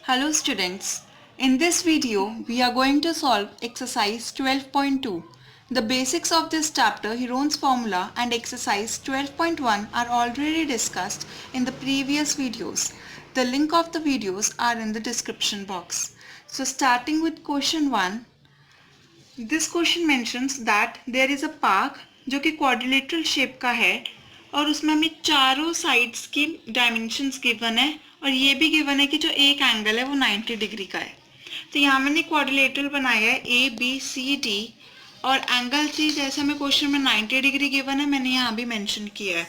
Hello students, in this video we are going to solve exercise 12.2. The basics of this chapter, Heron's formula and exercise 12.1 are already discussed in the previous videos. The link of the videos are in the description box. So starting with question 1, this question mentions that there is a park जो कि quadrilateral shape का है और उसमें हमें चारों sides की dimensions given है और ये भी गिवन है कि जो एक एंगल है वो 90 डिग्री का है। तो यहाँ मैंने क्वाड्रिलेटरल बनाया है ए बी सी डी और एंगल सी जैसे हमें क्वेश्चन में 90 डिग्री गिवन है मैंने यहाँ भी मेंशन किया है।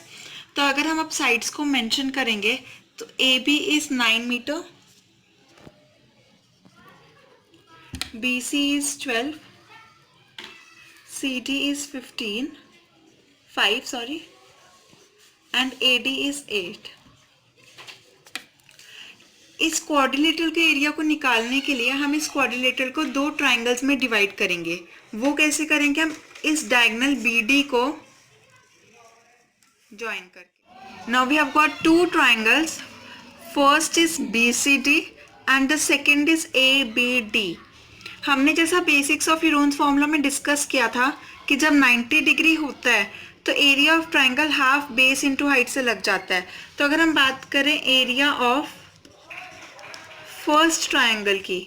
तो अगर हम अब साइड्स को मेंशन करेंगे तो A B is 9 metre, B C is 12, C D is 5 and AD is 8। इस क्वाड्रिलेटरल के एरिया को निकालने के लिए हम इस क्वाड्रिलेटरल को दो ट्राइंगल्स में डिवाइड करेंगे। वो कैसे करेंगे? हम इस डायगोनल BD को ज्वाइन करके। Now we have got two triangles, first is BCD and the second is ABD। हमने जैसा बेसिक्स ऑफ हीरोन्स फॉर्मूला में डिस्कस किया था कि जब 90 डिग्री होता है तो area of triangle half base into height से लग जाता है। तो अगर हम बात करें एरिया ऑफ फर्स्ट ट्राइंगल की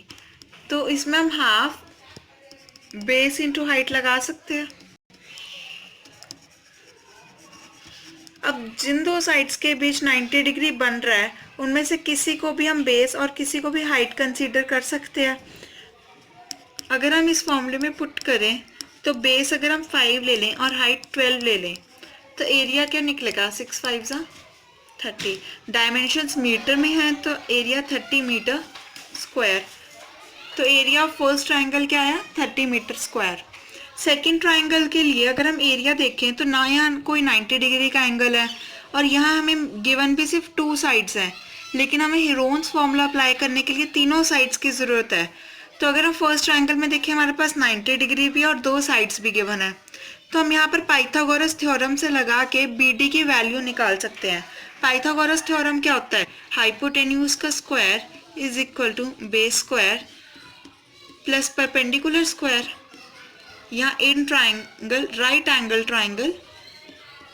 तो इसमें हम हाफ बेस इनटू हाइट लगा सकते हैं। अब जिन दो साइड्स के बीच 90 डिग्री बन रहा है उनमें से किसी को भी हम बेस और किसी को भी हाइट कंसीडर कर सकते हैं। अगर हम इस फॉर्मूले में पुट करें तो बेस अगर हम 5 ले लें और हाइट 12 ले लें तो एरिया क्या निकलेगा? 6 5 30। डायमेंशंस मीटर में हैं तो एरिया 30 मीटर स्क्वायर। तो एरिया ऑफ फर्स्ट ट्राइंगल क्या है? 30 मीटर स्क्वायर। सेकंड ट्राइंगल के लिए अगर हम एरिया देखें तो ना यहाँ कोई 90 डिग्री का एंगल है और यहाँ हमें गिवन भी सिर्फ 2 साइड्स हैं, लेकिन हमें हीरोन्स फॉर्मूला अप्लाई करने के लिए तीनों साइड्स की ज़रूरत है। तो अगर हम फर्स्ट ट्राइंगल में देखें हमारे पास 90 डिग्री भी और 2 साइड्स भी गिवन है, तो हम यहाँ पर पाइथागोरस थ्योरम से लगा के BD की वैल्यू निकाल सकते हैं। पाइथागोरस थ्योरम क्या होता है? हाइपोटेन्यूज का square is equal to base square plus perpendicular square. यहाँ in triangle right angle triangle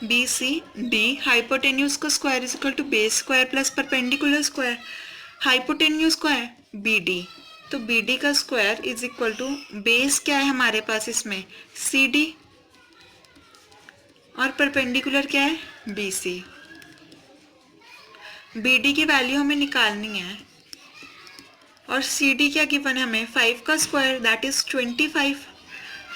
BCD hypotenuse का square is equal to base square plus perpendicular square. Hypotenuse का है BD, तो BD का square is equal to base क्या है हमारे पास इसमें? CD और परपेंडिकुलर क्या है? BC। BD की वैल्यू हमें निकालनी है और CD क्या गिवन है हमें? 5 का स्क्वायर दैट इज 25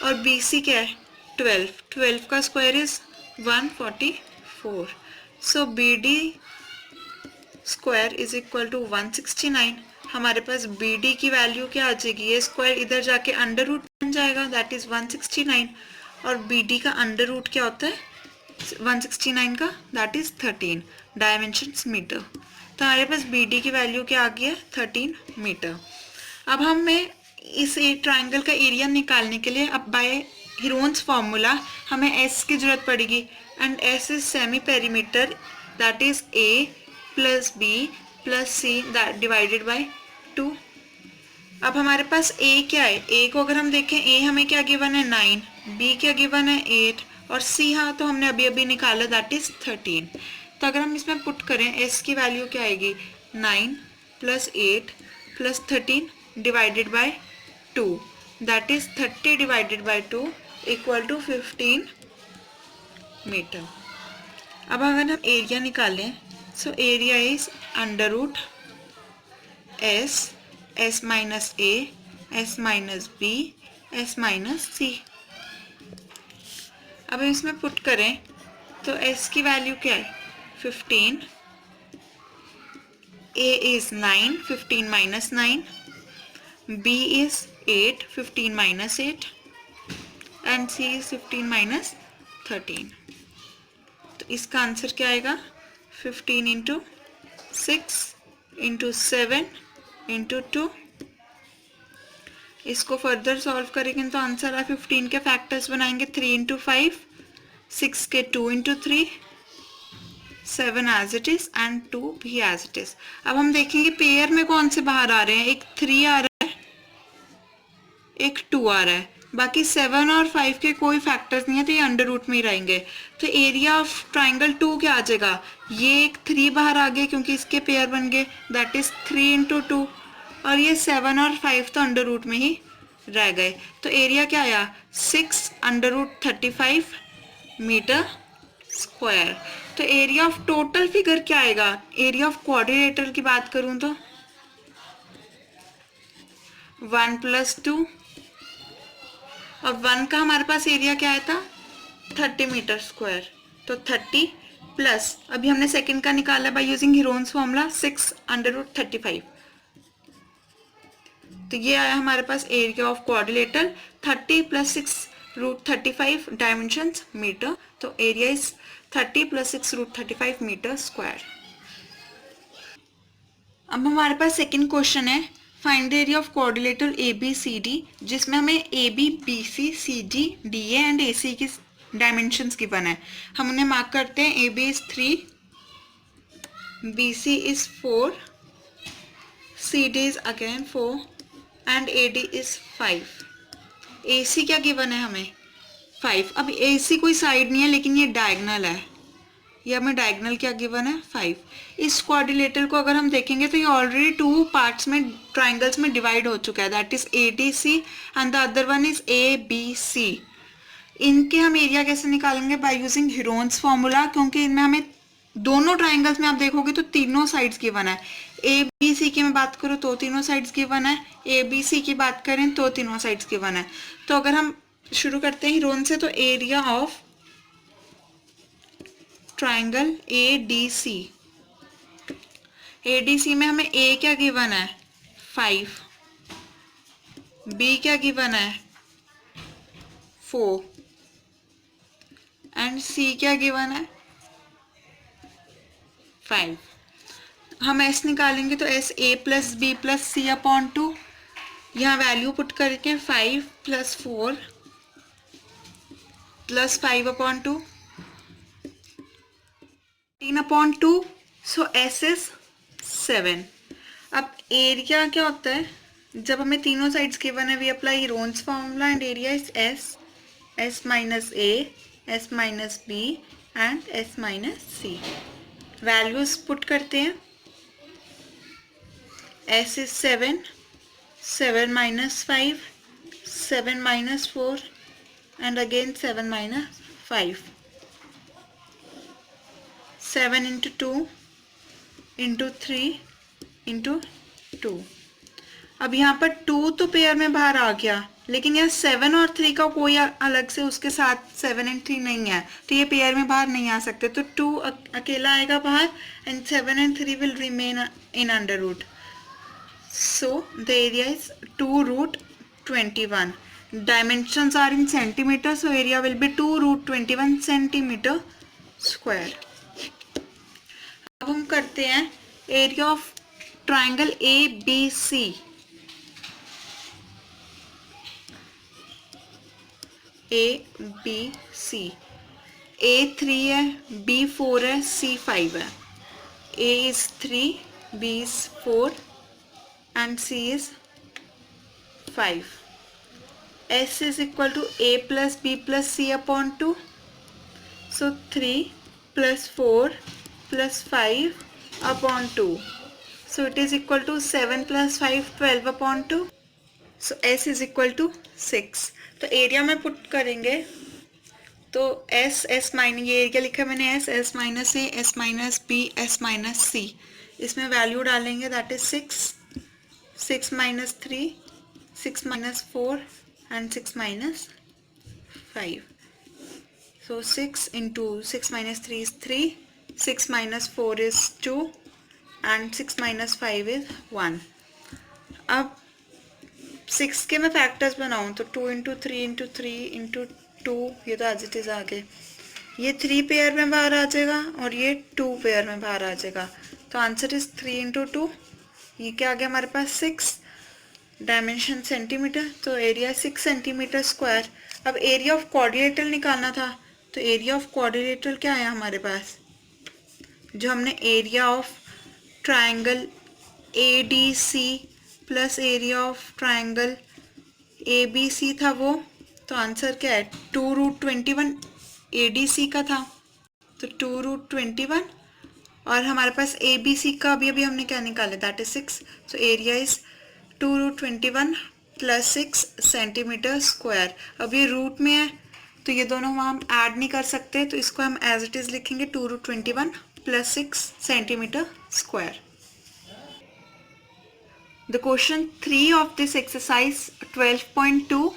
और BC क्या है? 12 का square is 144। So BD square is equal to 169। हमारे पास BD की वैल्यू क्या आ जाएगी? ये स्क्वायर इधर जाके अंडर रूट बन जाएगा दैट इज 169 और BD का अंडर रूट क्या होता है? 169 का दैट इज 13 डायमेंशंस मीटर। तो हमारे पास BD की वैल्यू क्या आ गई है? 13 मीटर। अब हमें इस ट्राइंगल का एरिया निकालने के लिए अब बाय हीरोन्स फॉर्मूला हमें S की जरूरत पड़ेगी and S is semi perimeter that is A plus B plus C that divided by 2। अब हमारे पास A क्या है? A को अगर हम देखें A हमें क्या गिवन है? 9, B क्या गिवन है? 8 और C हाँ तो हमने अभी अभी निकाला दैट इज 13। तो अगर हम इसमें पुट करें S की वैल्यू क्या आएगी? 9 plus 8 plus 13 divided by 2 that is 30 divided by 2 equal to 15 metre. अब अगर हम एरिया निकालें so area is under root S minus A, S minus B, S minus C। अब हम इसमें पुट करें तो S की वैल्यू क्या है? 15, A is 9, 15 minus 9, B is 8, 15 minus 8 and C is 15 minus 13। तो इसका आंसर क्या आएगा? 15 इंटू 6 इंटू 7 इंटू 2। इसको फर्दर सॉल्व करेंगे तो आंसर है 15 के फैक्टर्स बनाएंगे 3 इंटू 5, 6 के 2 into 3 7 as it is and 2 भी एज इट इज। अब हम देखेंगे पेयर में कौन से बाहर आ रहे हैं, एक 3 आ रहा है, एक 2 आ रहा है, बाकी 7 और 5 के कोई फैक्टर्स नहीं है, तो ये अंडर रूट में ही रहेंगे। तो एरिया ऑफ ट्राइंगल 2 क्या आ जाएगा, ये एक 3 बाहर आ गए क्योंकि इसके पेयर बन गए, दैट इज 3 इंटू 2, और ये 7 और 5 तो अंडर रूट में ही रह गए। तो एरिया क्या आया, 6 अंडर रूट 35 मीटर स्क्वायर। तो एरिया ऑफ टोटल फिगर क्या आएगा, एरिया ऑफ क्वाड्रिलेटरल की बात करूं तो 1 + 2, और 1 का हमारे पास एरिया क्या आया था 30 मीटर स्क्वायर, तो 30 प्लस अभी हमने सेकंड का निकाला by using Heron's formula 6 under root 35, तो ये आया हमारे पास area of quadrilateral 30 + 6 root 35 dimensions metre, तो area is 30 + 6 root 35 metre square. अब हमारे पास सेकंड क्वेश्चन है, find the area of quadrilateral ABCD, जिसमें हमें AB, BC, CD, DA and AC की डायमेंशंस गिवन है। हम उन्हें मार्क करते हैं, AB is 3, BC is 4, CD is again 4 and AD is 5। AC क्या गिवन है हमें 5। अब AC कोई साइड नहीं है लेकिन ये डायगनल है, ये हमें डायगनल क्या गिवन है 5। इस क्वाड्रिलेटरल को अगर हम देखेंगे तो ये ऑलरेडी 2 पार्ट्स में ट्राइंगल्स में डिवाइड हो चुका है, that is ADC and the other one is ABC। इनके हम एरिया कैसे निकालेंगे, बाय यूजिंग हीरोन्स फॉर्मूला, क्योंकि इनमें हमें दोनों ट्राइंगल्स में आप देखोगे तो तीनों साइड्स गिवन है। ABC की मैं बात करूँ तो तीनों साइड्स गिवन है, ABC की बात करें तो तीनों साइड्स गिवन है। तो अगर हम शुरू करते हैं हीरोन से, तो एरिया ऑफ ट्राइंगल ADC में हमें A क्या गिवन है 5, B क्या गिवन है 4 एंड C क्या गिवन है 5। हम S निकालेंगे तो S A + B + C upon 2, यहाँ वैल्यू पुट करके 5 + 4 + 5 upon 2 3 upon 2, so S is 7। अब एरिया क्या होता है, जब हमें तीनों साइड्स गिवन है we apply Heron's formula and area is S - A, S - B and S - C। Values put करते हैं, S is 7, 7 - 5, 7 - 4 and again 7 - 5, 7 into 2 into 3 into 2। अब यहाँ पर 2 तो पेयर में बाहर आ गया, लेकिन यहाँ 7 और 3 का कोई अलग से उसके साथ 7 एंड 3 नहीं है, तो ये पेयर में बाहर नहीं आ सकते, तो 2 अकेला आएगा बाहर and 7 and 3 will remain in under root. So the area is 2 root 21। Dimensions are in centimetre, so area will be 2 root 21 centimetre square. अब हम करते हैं area of triangle ABC। ABC, A 3 है, B 4 है, C 5 है। A is 3, B is 4 and C is 5. S is equal to A plus B plus C upon 2. So 3 plus 4 plus 5 upon 2. So it is equal to 7 plus 5, 12 upon 2. So S is equal to 6. तो area में put करेंगे तो S minus, ये area लिखा मैंने S minus A, S minus B, S minus C, इसमें value डालेंगे that is 6 minus 3, 6 minus 4 and 6 minus 5. So 6 into 6 minus 3 is 3, 6 minus 4 is 2 and 6 minus 5 is 1. अब 6 के मैं फैक्टर्स बनाऊँ तो 2 इंटू 3 इंटू 3 इंटू 2, ये तो एज इट इज़ आ गए, ये 3 पेयर में बाहर आ जाएगा और ये 2 पेयर में बाहर आ जाएगा, तो आंसर इज 3 इंटू 2, ये क्या आ गया हमारे पास 6, डायमेंशन सेंटीमीटर, तो एरिया 6 सेंटीमीटर स्क्वायर। अब एरिया ऑफ क्वाड्रिलेटरल निकालना था, तो एरिया ऑफ क्वाड्रिलेटरल क्या आया हमारे पास जो हमने area of triangle A D C plus area of triangle A B C था वो, तो आंसर क्या है 2√21 ए डी सी का था, तो 2√21 और हमारे पास ए बी सी का अभी अभी हमने क्या निकाला that is 6, so area is 2√21 plus 6 centimetre square. अब ये रूट में है तो ये दोनों हम ऐड नहीं कर सकते, तो इसको हम एज इट इज लिखेंगे 2√21 plus 6 centimetre square. The question 3 of this exercise 12.2,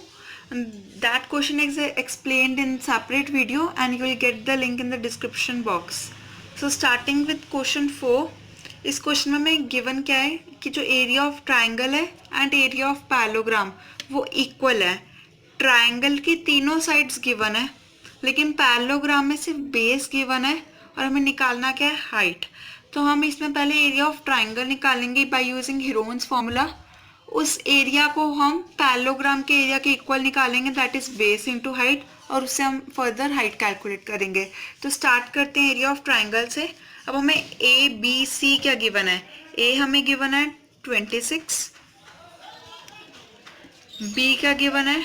that question is explained in separate video and you will get the link in the description box. So starting with question 4, इस question में हमें given क्या है कि जो area of triangle है and area of parallelogram वो equal है। ट्राइंगल की तीनों साइड्स गिवन है लेकिन पैलोग्राम में सिर्फ बेस गिवन है और हमें निकालना क्या है हाइट। तो हम इसमें पहले एरिया ऑफ ट्राइंगल निकालेंगे बाय यूजिंग हीरोन्स फॉर्मूला। उस एरिया को हम पैलोग्राम के एरिया के इक्वल निकालेंगे that is base into height और उससे हम फर्दर हाइट कैलकुलेट करेंगे। तो स्टार्ट करते हैं एरिया ऑफ ट्राइंगल से। अब हमें ए बी सी क्या गिवन है, ए हमें गिवन है 26, बी क्या गिवन है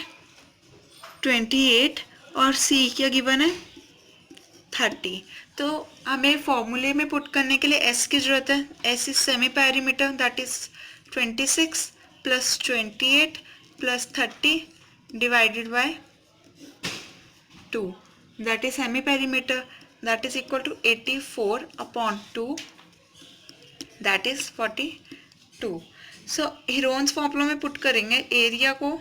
28 और सी क्या गिवन है 30। तो हमें फॉर्मूले में पुट करने के लिए एस की जरूरत है। S is semi perimeter that is 26 plus 28 plus 30 divided by 2 that is semi perimeter that is equal to 84/2 that is 42। So Heron's formula में पुट करेंगे एरिया को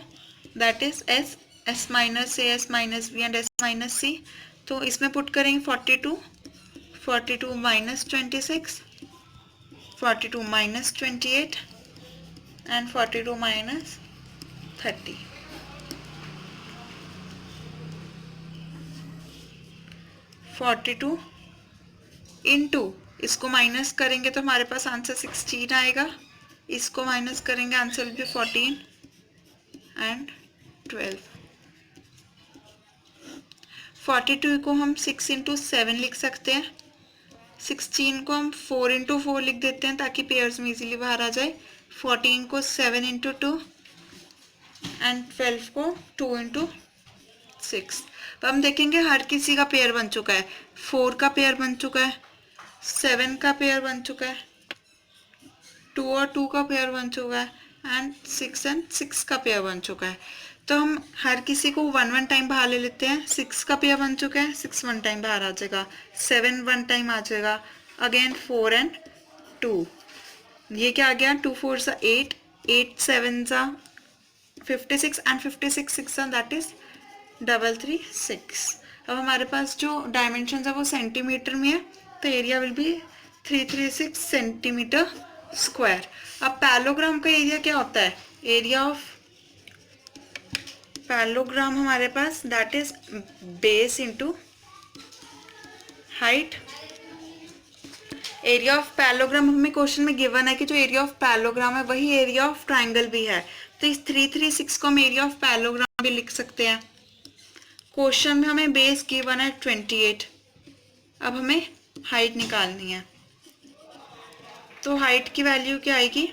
that is S, S minus A, S minus B and S minus C. तो इसमें put करेंगे 42 minus 26, 42 minus 28 and 42 minus 30। 42 into इसको minus करेंगे तो हमारे पास आंसर 16 आएगा, इसको माइनस करेंगे आंसर विल बी 14 एंड 12। 42 को हम 6 इंटू 7 लिख सकते हैं, 16 को हम 4 इंटू 4 लिख देते हैं ताकि पेयर्स में इजीली बाहर आ जाए, 14 को 7 इंटू 2 एंड 12 को 2 इंटू 6। अब हम देखेंगे हर किसी का पेयर बन चुका है, 4 का पेयर बन चुका है, 7 का पेयर बन चुका है, 2 और 2 का पेयर बन चुका है एंड 6 एंड 6 का पेयर बन चुका है। तो हम हर किसी को 1 टाइम बाहर ले लेते हैं। 6 का पेयर बन चुका है, 6 1 टाइम बाहर आ जाएगा, 7 1 टाइम आ जाएगा, अगेन 4 एंड 2, ये क्या आ गया 2 4 सा 8, 8 7 सा 56 एंड 56 6 सा दैट इज 336। अब हमारे पास जो डायमेंशन है वो सेंटीमीटर में है तो area will be 336 centimetre square. अब पैलोग्राम का एरिया क्या होता है, एरिया ऑफ पैलोग्राम हमारे पास that is base into height. Area of parallelogram हमें क्वेश्चन में गिवन है कि जो एरिया ऑफ पैलोग्राम है वही एरिया ऑफ ट्राइंगल भी है, तो इस 336 को हम एरिया ऑफ पैलोग्राम भी लिख सकते हैं। क्वेश्चन में हमें बेस गिवन है 28, अब हमें हाइट निकालनी है। तो हाइट की वैल्यू क्या आएगी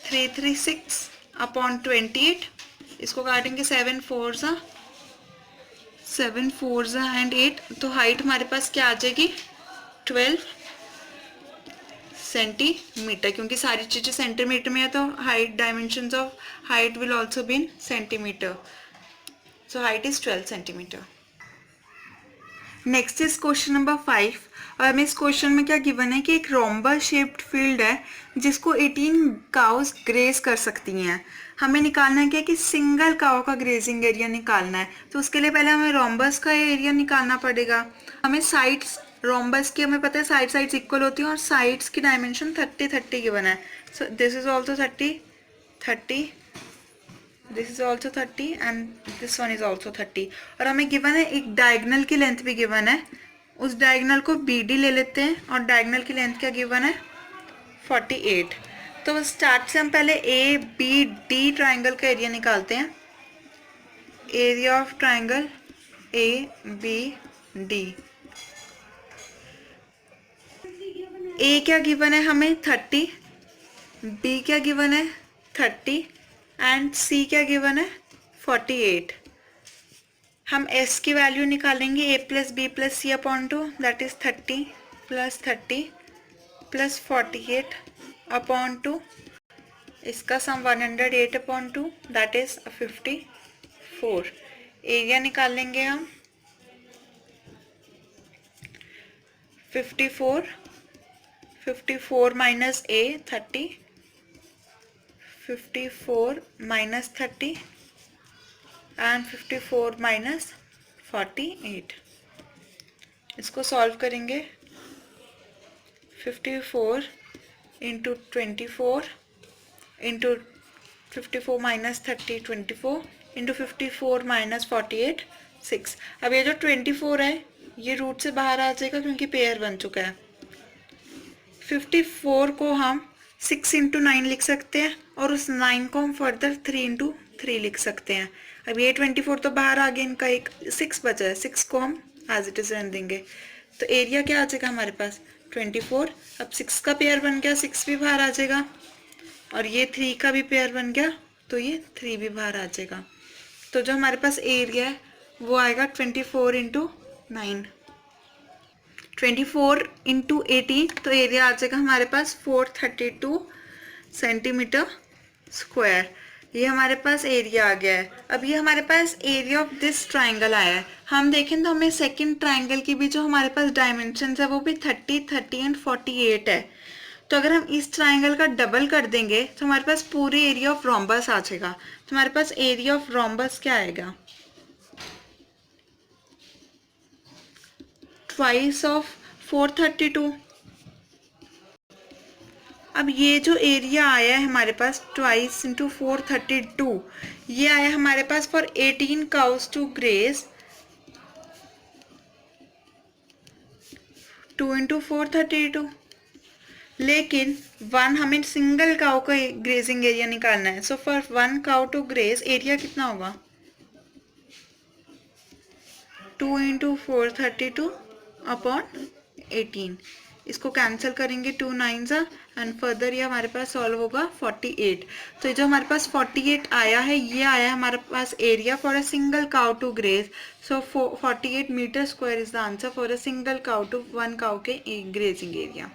336/28, इसको काटेंगे 7 4 एंड 8, तो हाइट हमारे पास क्या आ जाएगी 12 सेंटीमीटर, क्योंकि सारी चीज़ें सेंटीमीटर में है तो height dimensions of height will also be in centimetre, so height is 12 centimetre. Next is question number 5 और हमें इस क्वेश्चन में क्या गिवन है कि एक रोम्बस शेप्ड फील्ड है जिसको 18 काउस ग्रेज कर सकती हैं। हमें निकालना है क्या कि सिंगल काउ का ग्रेजिंग एरिया निकालना है, तो उसके लिए पहले हमें रोम्बस का एरिया निकालना पड़ेगा। हमें साइड्स रोम्बस की हमें पता है साइड्स इक्वल होती हैं और साइड्स की डायमेंशन 30 गिवन है, so this is also 30, this is also 30 and this one is also 30। और हमें गिवन है एक डायगनल की लेंथ भी गिवन है, उस डायगनल को BD ले लेते हैं और डायगनल की लेंथ क्या गिवन है 48। तो स्टार्ट से हम पहले ABD ट्राइंगल का एरिया निकालते हैं। एरिया ऑफ ट्राइंगल ABD ए क्या गिवन है हमें 30, बी क्या गिवन है 30 एंड सी क्या गिवन है 48। हम एस की वैल्यू निकालेंगे A plus B plus C upon two, that is 30 plus 48 upon two, इसका sum 108 upon two, that is 54। Area निकालेंगे हम 54 minus A 30, 54 minus 30 and 54 minus 48। इसको सॉल्व करेंगे 54 into 24 into 54 minus 30 24 into 54 minus 48 6। अब ये जो 24 है ये रूट से बाहर आ जाएगा क्योंकि पेयर बन चुका है। 54 को हम 6 इंटू 9 लिख सकते हैं और उस 9 को हम फर्दर 3 इंटू 3 लिख सकते हैं। अब ये 24 तो बाहर आ गया, इनका एक 6 बचा है, 6 को हम एज इट इज रहने देंगे। तो एरिया क्या आ जाएगा हमारे पास 24। अब 6 का पेयर बन गया, 6 भी बाहर आ जाएगा और ये 3 का भी पेयर बन गया तो ये 3 भी बाहर आ जाएगा। तो जो हमारे पास एरिया है वो आएगा 24 इंटू 9, 24 इंटू 18, तो एरिया आ जाएगा हमारे पास 432 सेंटीमीटर स्क्वायर। ये हमारे पास एरिया आ गया है। अब ये हमारे पास एरिया ऑफ दिस ट्राइंगल आया है। हम देखें तो हमें सेकंड ट्राइंगल की भी जो हमारे पास डायमेंशन है वो भी 30 30 एंड 48 है। तो अगर हम इस ट्राइंगल का डबल कर देंगे तो हमारे पास पूरे एरिया ऑफ रोम्बस आ जाएगा। तो हमारे पास एरिया ऑफ रोम्बस क्या आएगा, ट्वाइस ऑफ 432। अब ये जो एरिया आया है हमारे पास ट्वाइस इंटू 432, ये आया हमारे पास for 18 cows to graze, 2 into 432। लेकिन 1 हमें सिंगल काउ का ग्रेजिंग एरिया निकालना है। So for 1 cow to graze area कितना होगा 2 इंटू 432 अपॉन 18। इसको कैंसिल करेंगे 2 9 सा एंड फर्दर ये हमारे पास सॉल्व होगा 48। तो ये जो हमारे पास 48 आया है ये आया हमारे पास area for a single cow to graze. So 48 metre square is the answer for a single cow to 1 cow के ग्रेजिंग एरिया।